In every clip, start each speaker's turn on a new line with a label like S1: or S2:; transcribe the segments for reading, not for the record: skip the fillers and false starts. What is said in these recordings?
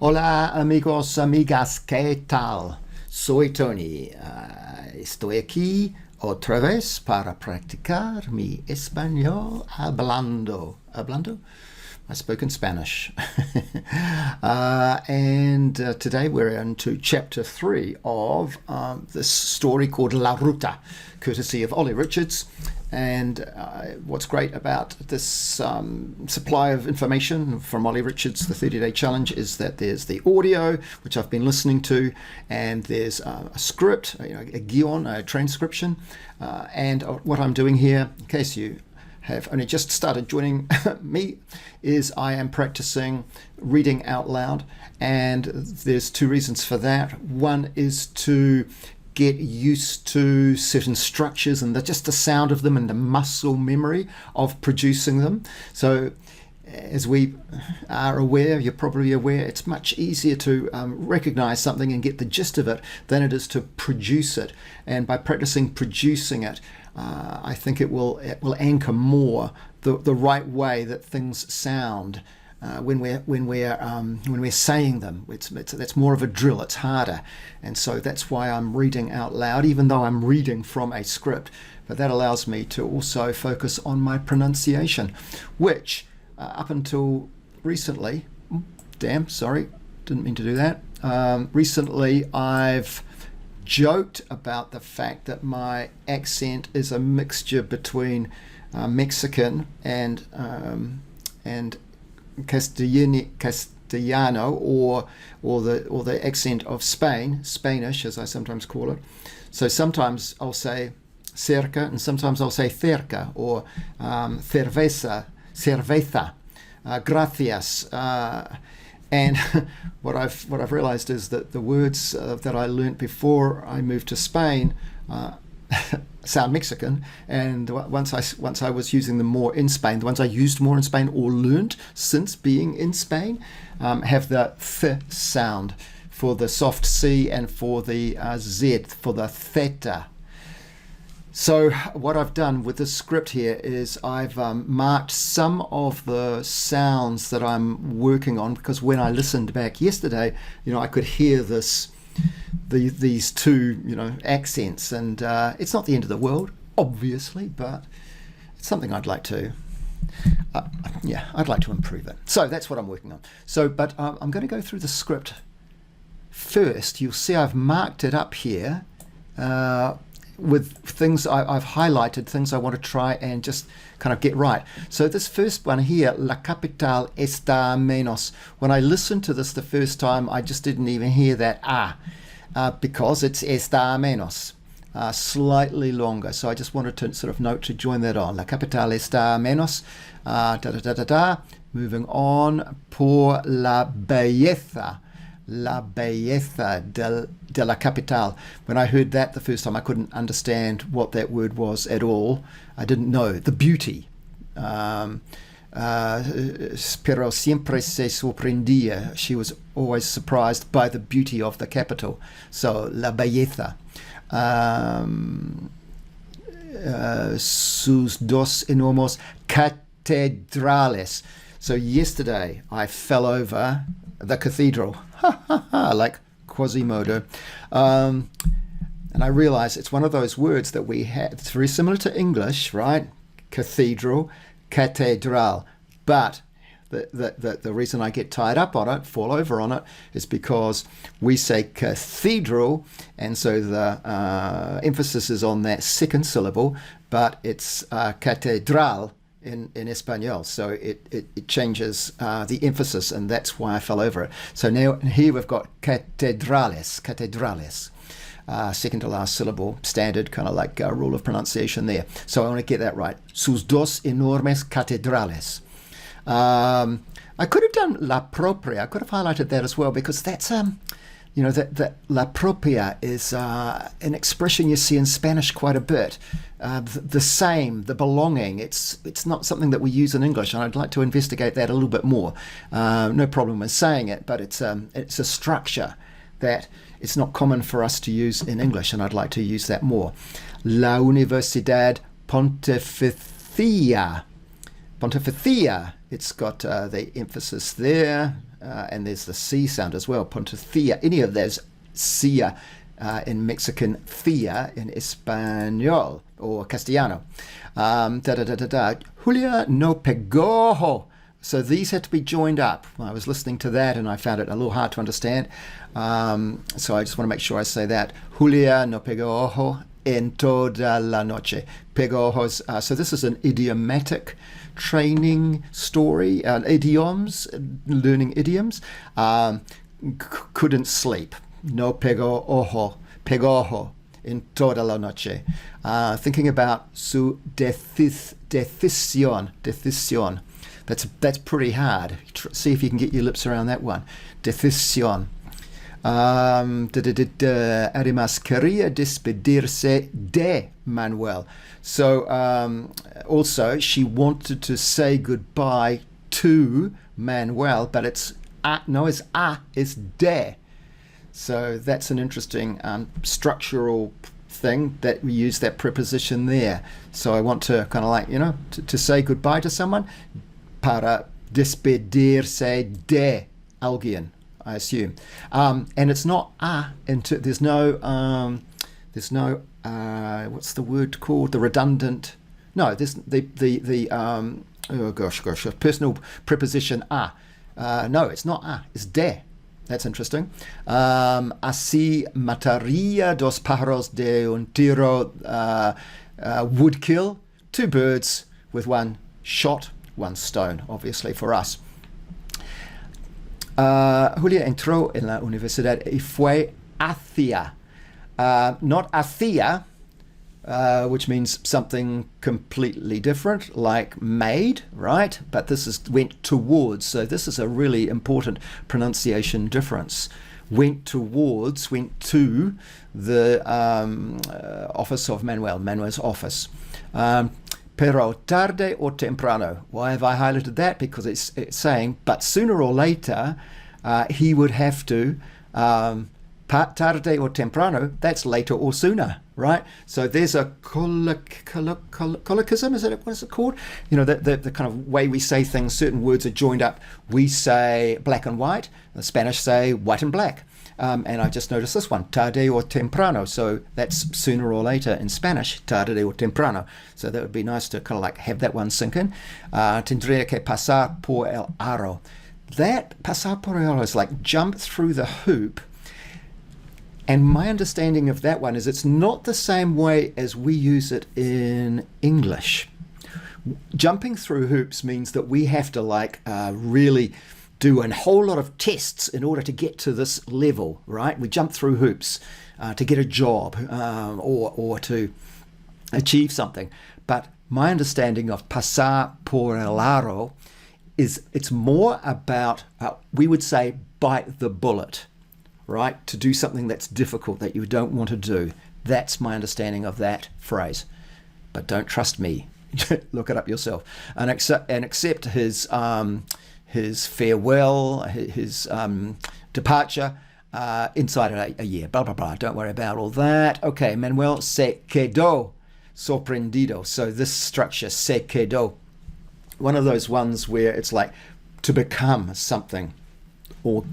S1: Hola amigos, amigas, ¿qué tal? Soy Tony. Estoy aquí otra vez para practicar mi español hablando. I spoke in Spanish. and today we're into chapter 3 of this story called La Ruta, courtesy of Ollie Richards. And what's great about this supply of information from Ollie Richards, the 30-day challenge, is that there's the audio, which I've been listening to, and there's a script, a guion, a transcription. And what I'm doing here, in case you have only just started joining me, is I am practicing reading out loud, and there's two reasons for that. One is to get used to certain structures and just the sound of them and the muscle memory of producing them. So as we are aware, you're probably aware, it's much easier to recognize something and get the gist of it than it is to produce it. And by practicing producing it, I think it will anchor more the right way that things sound when we're saying them. That's more of a drill. It's harder, and so that's why I'm reading out loud, even though I'm reading from a script. But that allows me to also focus on my pronunciation, which up until recently, didn't mean to do that. Recently, I've joked about the fact that my accent is a mixture between Mexican and Castellano, or the accent of Spain, Spanish as I sometimes call it. So sometimes I'll say cerca, and sometimes I'll say cerca, or cerveza, gracias. And what I've realized is that the words that I learnt before I moved to Spain sound Mexican, and once I was using them more in Spain, the ones I used more in Spain or learnt since being in Spain have the th sound for the soft C and for the Z, for the theta. So what I've done with this script here is I've marked some of the sounds that I'm working on, because when I listened back yesterday, I could hear these two, accents, and it's not the end of the world, obviously, but it's something I'd like to, I'd like to improve it. So that's what I'm working on. So, but I'm going to go through the script first. You'll see I've marked it up here with things I've highlighted, things I want to try and just kind of get right. So this first one here, la capital está menos. When I listened to this the first time, I just didn't even hear that because it's está menos, slightly longer. So I just wanted to sort of note to join that on. La capital está menos, Moving on, por la belleza. La belleza de la capital. When I heard that the first time, I couldn't understand what that word was at all. I didn't know. The beauty. Pero siempre se sorprendía. She was always surprised by the beauty of the capital. So, la belleza. Sus dos enormos catedrales. So yesterday I fell over the cathedral, like Quasimodo. And I realize it's one of those words that we have. It's very similar to English, right? Cathedral, catedral. But the reason I get tied up on it, fall over on it, is because we say cathedral, and so the emphasis is on that second syllable, but it's catedral in Espanol, so it changes the emphasis, and that's why I fell over it. So now here we've got catedrales, second to last syllable, standard kind of like rule of pronunciation there. So I want to get that right. Sus dos enormes catedrales. I could have done la propia. I could have highlighted that as well, because that's that la propia is an expression you see in Spanish quite a bit. The same, the belonging. It's not something that we use in English, and I'd like to investigate that a little bit more. No problem with saying it, but it's a structure that it's not common for us to use in English, and I'd like to use that more. La Universidad Pontificia. Pontificia. It's got the emphasis there, and there's the C sound as well, Pontothea, any of those cia in Mexican, thea in Espanol or Castellano. Julia no pegó. So these had to be joined up. I was listening to that and I found it a little hard to understand. So I just want to make sure I say that. Julia no pegó ojo en toda la noche. Pegó ojos. So this is an idiomatic training story, idioms, learning idioms. Couldn't sleep. No pegó ojo en toda la noche. Thinking about su decisión. That's pretty hard. See if you can get your lips around that one. Decisión. Además quería despedirse de Manuel. So also she wanted to say goodbye to Manuel, but it's it's de. So that's an interesting structural thing that we use that preposition there. So I want to kind of like, to say goodbye to someone. Para despedirse de alguien, I assume. And it's not there's no what's the word called? The redundant. No, this personal preposition no, it's not it's de. That's interesting. Así mataría dos pájaros de un tiro. Would kill two birds with one shot, one stone, obviously for us. Julia entró en la universidad y fue hacia. Not hacia, which means something completely different, like made, right? But this is went towards. So this is a really important pronunciation difference. Went towards, went to the office of Manuel's office. Pero tarde o temprano. Why have I highlighted that? Because it's saying, but sooner or later, he would have to, tarde or temprano, that's later or sooner, right? So there's a colloquism, what is it called? The kind of way we say things, certain words are joined up. We say black and white, the Spanish say white and black. And I just noticed this one, tarde or temprano. So that's sooner or later in Spanish, tarde or temprano. So that would be nice to kind of like have that one sink in. Tendría que pasar por el aro. That pasar por el aro is like jump through the hoop. And my understanding of that one is it's not the same way as we use it in English. Jumping through hoops means that we have to like really do a whole lot of tests in order to get to this level, right? We jump through hoops to get a job or to achieve something. But my understanding of pasar por el aro is it's more about, we would say, bite the bullet, right? To do something that's difficult that you don't want to do. That's my understanding of that phrase. But don't trust me. Look it up yourself. And accept his farewell, his departure inside a year. Blah, blah, blah. Don't worry about all that. Okay, Manuel se quedó sorprendido. So this structure, se quedó, one of those ones where it's like to become something or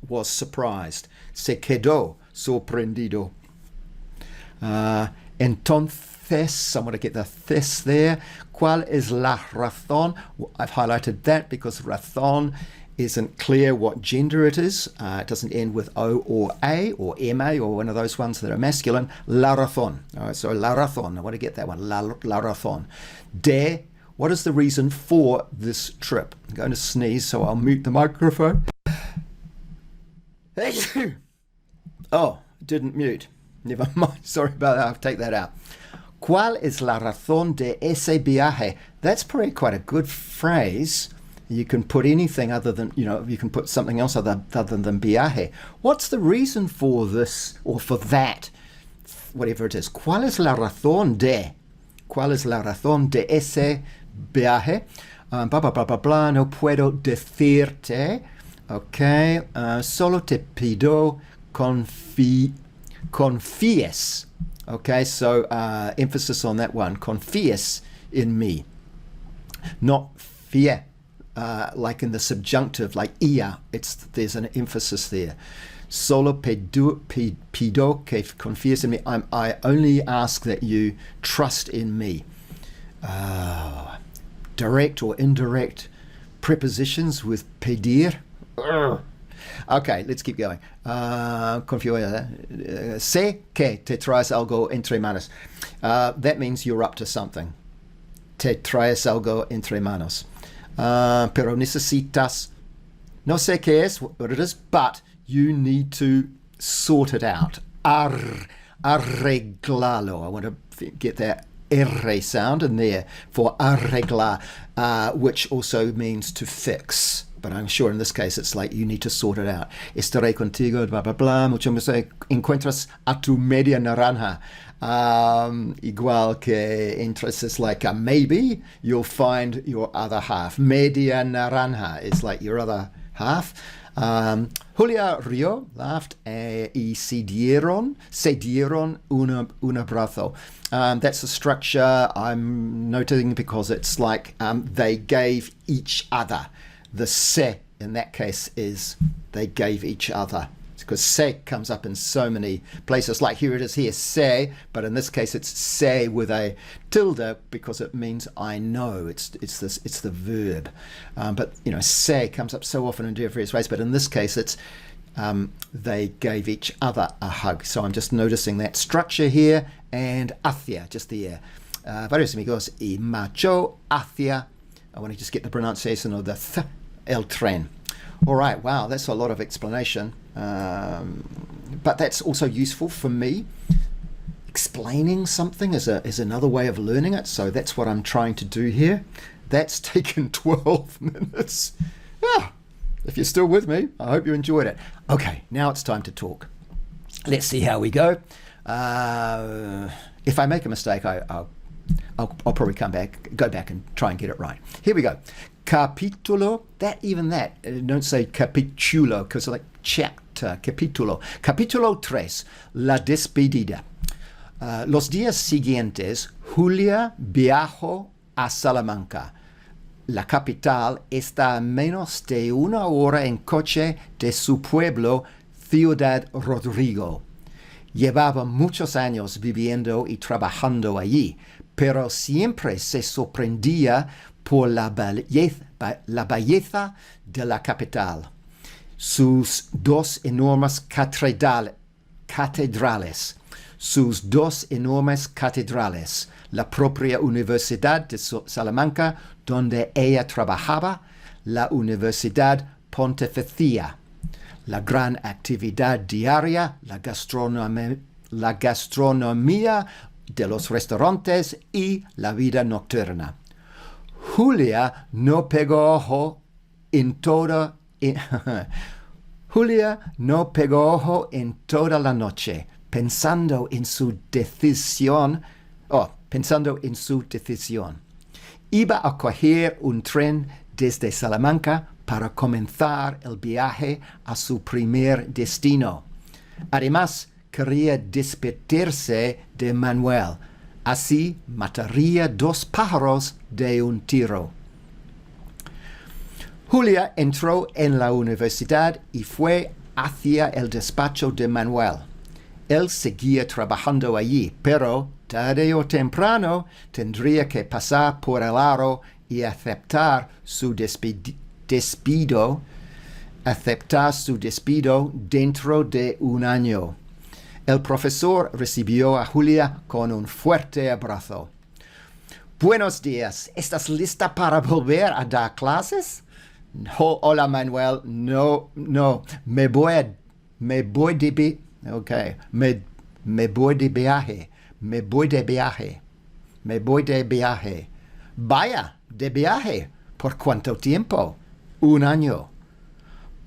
S1: was surprised. Se quedó sorprendido. Entonces, I want to get the this there. ¿Cuál es la razón? I've highlighted that because razón isn't clear what gender it is. It doesn't end with O or A or MA or one of those ones that are masculine. La razón. All right, so la razón. I want to get that one. La razón. De, what is the reason for this trip? I'm going to sneeze, so I'll mute the microphone. Oh, didn't mute. Never mind. Sorry about that. I'll take that out. ¿Cuál es la razón de ese viaje? That's probably quite a good phrase. You can put anything other than, you can put something else other than viaje. What's the reason for this or for that? Whatever it is. ¿Cuál es la razón de? ¿Cuál es la razón de ese viaje? Blah, blah, blah, blah, blah. No puedo decirte. Okay. Solo te pido confíes. Okay, so emphasis on that one. Confíes in me. Not fear. like in the subjunctive, like ia, there's an emphasis there. Solo pido que confíes en mí. I only ask that you trust in me. Direct or indirect prepositions with pedir. Okay, let's keep going. Confío. Sé que te traes algo entre manos. That means you're up to something. Te traes algo entre manos. Pero necesitas, no sé qué es, what it is, but you need to sort it out. Arreglalo. I want to get that R sound in there for arreglar, which also means to fix. But I'm sure in this case it's like you need to sort it out. Estaré contigo, blah, blah, blah. Mucho más encuentras a tu media naranja. Igual que entras is like a maybe, you'll find your other half. Media naranja is like your other half. Julia rió, laughed, y se dieron un abrazo. That's the structure I'm noting because it's like they gave each other. The se in that case is they gave each other. Because se comes up in so many places. Like here it is here, se, but in this case it's se with a tilde because it means I know. It's the verb. But you know, se comes up so often in various ways. But in this case it's they gave each other a hug. So I'm just noticing that structure here, and hacia, just the air. Varios amigos y marchó hacia. I want to just get the pronunciation of the th, el tren. All right, wow, that's a lot of explanation. But that's also useful for me. Explaining something is another way of learning it. So that's what I'm trying to do here. That's taken 12 minutes. Ah, if you're still with me, I hope you enjoyed it. Okay, now it's time to talk. Let's see how we go. If I make a mistake, I'll probably go back and try and get it right. Here we go. Capítulo, don't say capítulo, because like chapter, capítulo. Capítulo 3, la despedida. Los días siguientes, Julia viajó a Salamanca. La capital está a menos de una hora en coche de su pueblo, Ciudad Rodrigo. Llevaba muchos años viviendo y trabajando allí, pero siempre se sorprendía por la belleza de la capital. Sus dos enormes catedrales, la propia Universidad de Salamanca, donde ella trabajaba, la Universidad Pontificia, la gran actividad diaria, la gastronomía de los restaurantes y la vida nocturna. Julia no pegó ojo en toda la noche, pensando en su decisión. Iba a coger un tren desde Salamanca para comenzar el viaje a su primer destino. Además, quería despedirse de Manuel. Así mataría dos pájaros de un tiro. Julia entró en la universidad y fue hacia el despacho de Manuel. Él seguía trabajando allí, pero tarde o temprano tendría que pasar por el aro y aceptar su despido dentro de un año. El profesor recibió a Julia con un fuerte abrazo. Buenos días, ¿estás lista para volver a dar clases? Oh, hola Manuel, no, me voy de viaje. Vaya, de viaje. ¿Por cuánto tiempo? Un año.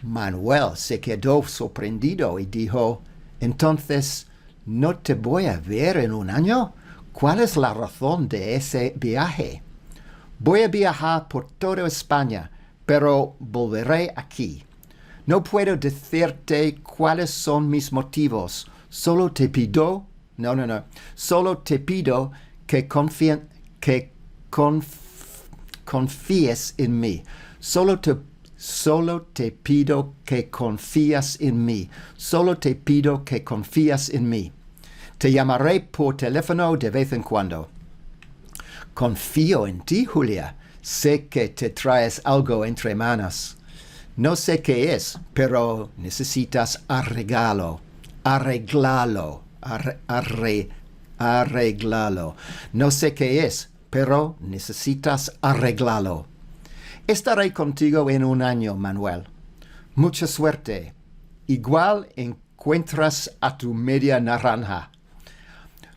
S1: Manuel se quedó sorprendido y dijo, entonces, ¿no te voy a ver en un año? ¿Cuál es la razón de ese viaje? Voy a viajar por toda España, pero volveré aquí. No puedo decirte cuáles son mis motivos. Solo te pido que confíes en mí. Solo te pido que confías en mí. Solo te pido que confías en mí. Te llamaré por teléfono de vez en cuando. Confío en ti, Julia. Sé que te traes algo entre manos. No sé qué es, pero necesitas arreglalo. Arreglalo. No sé qué es, pero necesitas arreglalo. Estaré contigo en un año, Manuel. Mucha suerte. Igual encuentras a tu media naranja.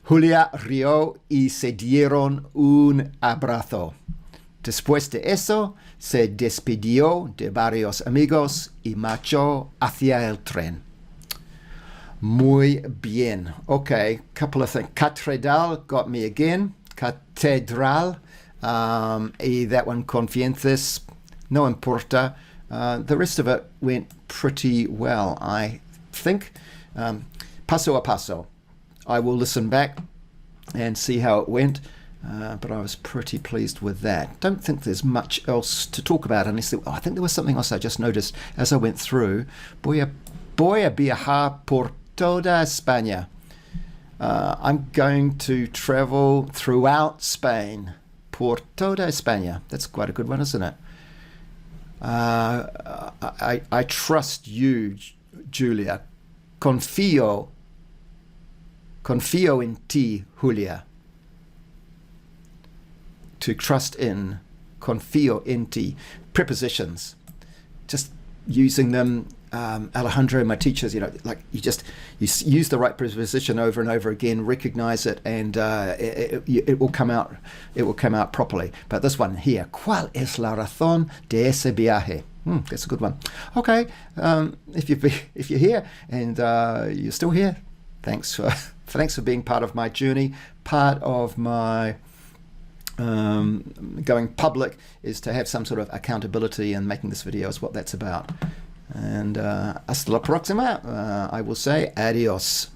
S1: Julia rió y se dieron un abrazo. Después de eso, se despidió de varios amigos y marchó hacia el tren. Muy bien. Okay, couple of things. Catedral got me again. Catedral. Y that one, confiances, no importa. The rest of it went pretty well, I think. Paso a paso. I will listen back and see how it went. But I was pretty pleased with that. Don't think there's much else to talk about unless I think there was something else I just noticed as I went through. Voy a viajar por toda España. I'm going to travel throughout Spain. Por toda España. That's quite a good one, isn't it? I trust you, Julia. Confío en ti, Julia. To trust in, confío en ti. Prepositions, just using them. Alejandro, my teachers, like you use the right preposition over and over again, recognize it, and it will come out. It will come out properly. But this one here, ¿cuál es la razón de ese viaje? That's a good one. Okay, if you're here and you're still here, thanks for being part of my journey. Part of my going public is to have some sort of accountability, and making this video is what that's about. And hasta la próxima. I will say adios.